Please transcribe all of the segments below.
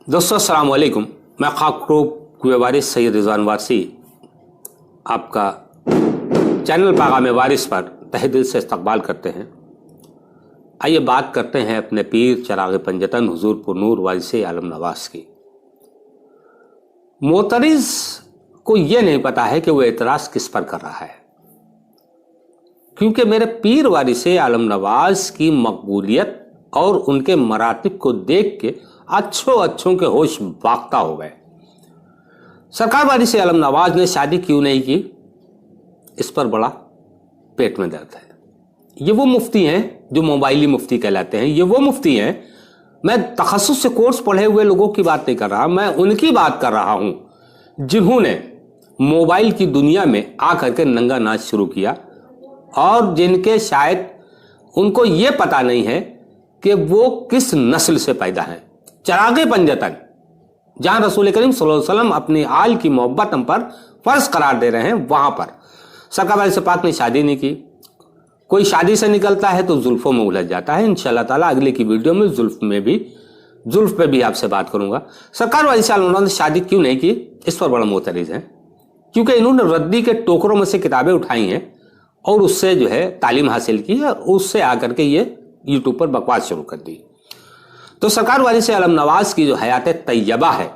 दोस्तों अस्सलाम वालेकुम। मैं खाकरूब कुए वारिस सैयद रिजवान वारसी आपका चैनल पैगाम वारिस पर तहे दिल से इस्तकबाल करते हैं। आइए बात करते हैं अपने पीर चराग़ पंजतन हुजूर पुरनूर वारिस आलम नवाज की। मोतरिज़ को ये नहीं पता है कि वो एतराज़ किस पर कर रहा है, क्योंकि मेरे पीर वारिस आलम नवाज की मकबूलियत और उनके मरातिब को देख के अच्छों के होश बाख्ता हो गए। सरकार वारिस आलम नवाज ने शादी क्यों नहीं की, इस पर बड़ा पेट में दर्द है। ये वो मुफ्ती हैं जो मोबाइली मुफ्ती कहलाते हैं, ये वो मुफ्ती हैं। मैं तखस्सुस से कोर्स पढ़े हुए लोगों की बात नहीं कर रहा, मैं उनकी बात कर रहा हूं जिन्होंने मोबाइल की दुनिया में आकर के नंगा नाच शुरू किया और जिनके शायद उनको ये पता नहीं है कि वो किस नस्ल से पैदा हैं। चराग़ पंजतन, जहां रसूल करीम सल्लल्लाहु अलैहि वसल्लम अपनी आल की मोहब्बत हम पर फर्ज करार दे रहे हैं, वहां पर सरकार वारिस पाक ने शादी नहीं की। कोई शादी से निकलता है तो जुल्फों में उलझ जाता है। इंशाअल्लाह ताला अगले की वीडियो में जुल्फ पे भी आपसे बात करूंगा। सरकार वारिस आलम नवाज ने शादी क्यों नहीं की, इस पर बड़ा मोतरिज़ है, क्योंकि इन्होंने रद्दी के टोकरों में से किताबें उठाई हैं और उससे जो है तालीम हासिल की है, उससे आकर के ये यूट्यूब पर बकवास शुरू कर दी। तो सरकार वारिस आलम नवाज की जो हयात तैयबा है,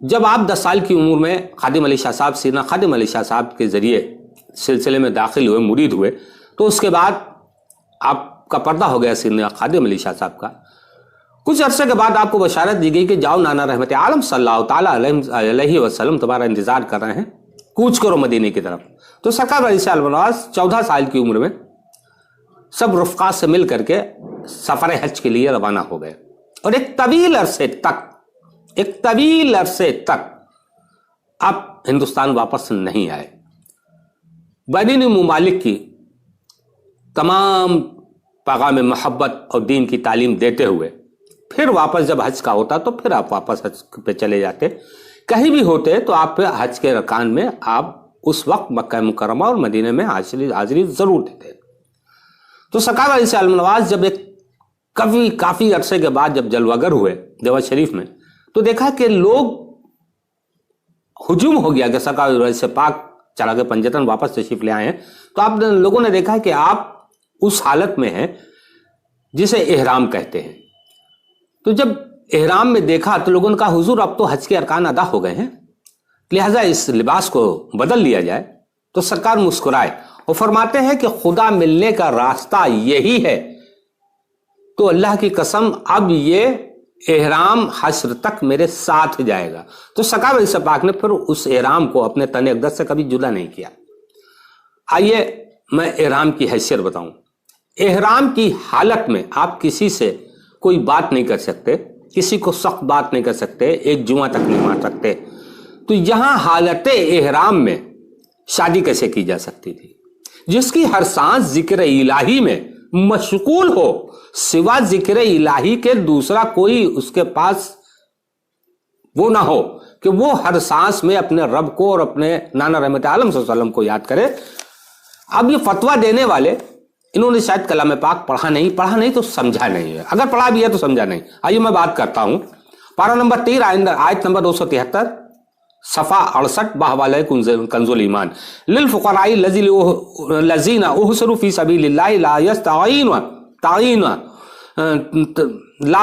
जब आप 10 साल की उम्र में खादिम अली शाह साहब सीना खादिम अली शाह साहब के जरिए सिलसिले में दाखिल हुए, मुरीद हुए, तो उसके बाद आपका पर्दा हो गया सीना खादिम अली शाह साहब का। कुछ अरसे के बाद आपको बशारत दी गई कि जाओ नाना रहमत आलम सल्लल्लाहु ताला अलैहि वसल्लम तुम्हारा इंतजार कर रहे हैं, कूच करो मदीने की तरफ। तो सरकार वारिस आलम नवाज 14 साल की उम्र में सब रुफ़क़ा से मिल करके सफ़र हज के लिए रवाना हो गए और एक तवील अरसे तक आप हिंदुस्तान वापस नहीं आए। बैरून मुमालिक की तमाम पैगाम मोहब्बत और दीन की तालीम देते हुए फिर वापस जब हज का होता तो फिर आप वापस हज पे चले जाते। कहीं भी होते तो आप हज के रकान में आप उस वक्त मक्का मुकर्रमा और मदीने में हाजिरी जरूर देते। तो सरकार वारिस आलम नवाज जब एक काफी अरसे के बाद जब जलवागर हुए देवा शरीफ में, तो देखा कि लोग हुजूम हो गया कि सरकार वारिस पाक चराग़ पंजतन वापस तशरीफ ले आए हैं। तो आप लोगों ने देखा कि आप उस हालत में हैं जिसे एहराम कहते हैं। तो जब एहराम में देखा तो लोगों ने कहा हुजूर अब तो हज के अरकान अदा हो गए हैं, लिहाजा इस लिबास को बदल लिया जाए। तो सरकार मुस्कुराए और फरमाते हैं कि खुदा मिलने का रास्ता यही है, तो अल्लाह की कसम अब ये एहराम हश्र तक मेरे साथ जाएगा। तो सरकार वारिस पाक ने फिर उस एहराम को अपने तन अक़दस से कभी जुदा नहीं किया। आइए मैं एहराम की हैसियत बताऊं। एहराम की हालत में आप किसी से कोई बात नहीं कर सकते, किसी को सख्त बात नहीं कर सकते, एक जुमा तक नहीं मार सकते। तो यहां हालत एहराम में शादी कैसे की जा सकती थी, जिसकी हर सांस जिक्र इलाही में मशगूल हो, सिवा जिक्र इलाही के दूसरा कोई उसके पास वो ना हो कि वो हर सांस में अपने रब को और अपने नाना रहमत आलम सल्लल्लाहु अलैहि वसल्लम को याद करे। अब ये फतवा देने वाले, इन्होंने शायद कलाम पाक पढ़ा नहीं तो समझा नहीं है, अगर पढ़ा भी है तो समझा नहीं। आइए मैं बात करता हूं। पारा नंबर 13 आयत नंबर 273 सफ़ा 68 बाहवाले कंजुल ईमान लिल फुक़राई लज़ीना उहसरू फ़ी सबीलिल्लाहि ला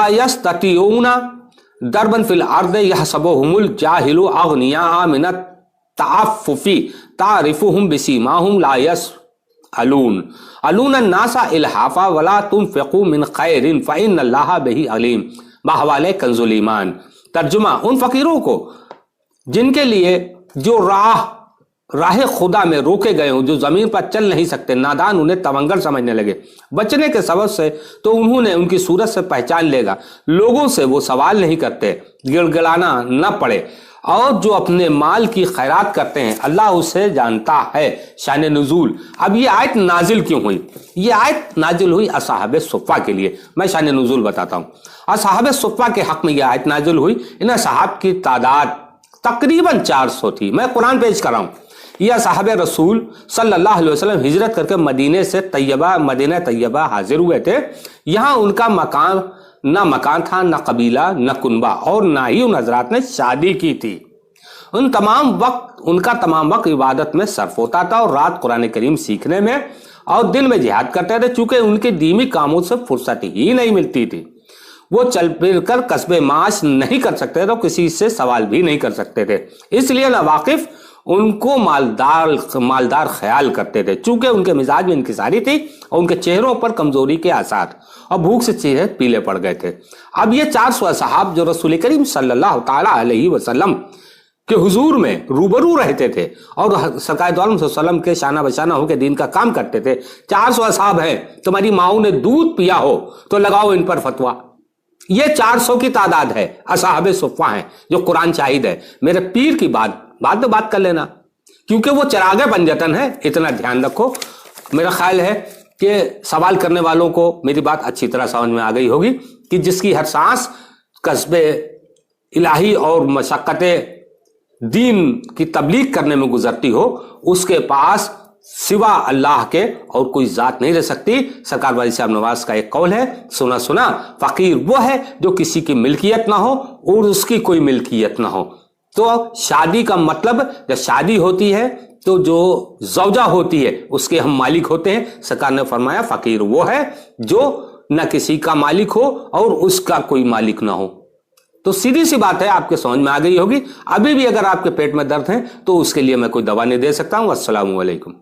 यस्ततीऊना दरबन फ़िल अर्द यहसबुहुमुल जाहिलु अग़निया मिनत तअफ़्फ़ुफ़ि तारिफ़ुहुम बिसीमाहुम ला यसअलून अन्नासा इल्हाफ़ा वला तुनफ़िक़ू मिन ख़ैरिन फ़इन्नल्लाहा बिही अलीम बाहवाले कंजुल ईमान। तर्जुमा, उन फ़कीरों को जिनके लिए जो राह खुदा में रोके गए हों, जो जमीन पर चल नहीं सकते, नादान उन्हें तवंगर समझने लगे बचने के सबब से, तो उन्होंने उनकी सूरत से पहचान लेगा। लोगों से वो सवाल नहीं करते, गिड़गिड़ाना न पड़े, और जो अपने माल की खैरात करते हैं अल्लाह उसे जानता है। शान नुज़ूल, अब ये आयत नाजिल क्यों हुई? ये आयत नाजिल हुई असहाब सुफ़्फ़ा के लिए। मैं शान नुज़ूल बताता हूँ। असहाब सुफ़्फ़ा के हक़ में यह आयत नाजिल हुई। इन असहाब की तादाद तकरीबन 400 थी। मैं कुरान पेश कर रहा हूँ। यह साहब रसूल सल्लल्लाहु अलैहि वसल्लम हिजरत करके मदीना तैयबा हाजिर हुए थे। यहाँ उनका मकाम نہ مکان تھا، نہ قبیلہ، نہ کنبہ، اور نہ ہی ان حضرات نے شادی کی تھی۔ ان کا تمام وقت عبادت میں صرف ہوتا تھا اور رات قرآن کریم سیکھنے میں اور دن میں جہاد کرتے تھے، چونکہ ان کے دینی کاموں سے فرصت ہی نہیں ملتی تھی۔ وہ چل پھر کر کسب معاش نہیں کر سکتے تھے، کسی سے سوال بھی نہیں کر سکتے تھے، اس لیے ناواقف ان کو مالدار خیال کرتے تھے، چونکہ ان کے مزاج میں انکساری تھی اور ان کے چہروں پر کمزوری کے آثار اور بھوک سے چہرے پیلے پڑ گئے تھے۔ اب یہ 400 اصحاب جو رسول کریم صلی اللہ تعالی علیہ وسلم کے حضور میں روبرو رہتے تھے اور سرکار دو عالم صلی اللہ علیہ وسلم کے شانہ بشانہ ہو کے دین کا کام کرتے تھے، 400 اصحاب ہیں، تمہاری ماؤں نے دودھ پیا ہو تو لگاؤ ان پر فتویٰ۔ یہ 400 کی تعداد ہے، اصحاب صفہ ہیں جو قرآن شاہد ہے۔ میرے پیر کی بعد میں بات کر لینا، کیونکہ وہ چراغ پنجتن ہے، اتنا دھیان رکھو۔ میرا خیال ہے کہ سوال کرنے والوں کو میری بات اچھی طرح سمجھ میں آ گئی ہوگی کہ جس کی ہر سانس قصب الہی اور مشقت دین کی تبلیغ کرنے میں گزرتی ہو، اس کے پاس سوا اللہ کے اور کوئی ذات نہیں رہ سکتی۔ سرکار والی صاحب نواز کا ایک قول ہے، سنا فقیر وہ ہے جو کسی کی ملکیت نہ ہو اور اس کی کوئی ملکیت نہ ہو۔ تو شادی کا مطلب، جب شادی ہوتی ہے تو جو زوجہ ہوتی ہے اس کے ہم مالک ہوتے ہیں۔ سرکار نے فرمایا فقیر وہ ہے جو نہ کسی کا مالک ہو اور اس کا کوئی مالک نہ ہو۔ تو سیدھی سی بات ہے، آپ کے سمجھ میں آ گئی ہوگی۔ ابھی بھی اگر آپ کے پیٹ میں درد ہے تو اس کے لیے میں کوئی دوا نہیں دے سکتا ہوں۔ السلام علیکم۔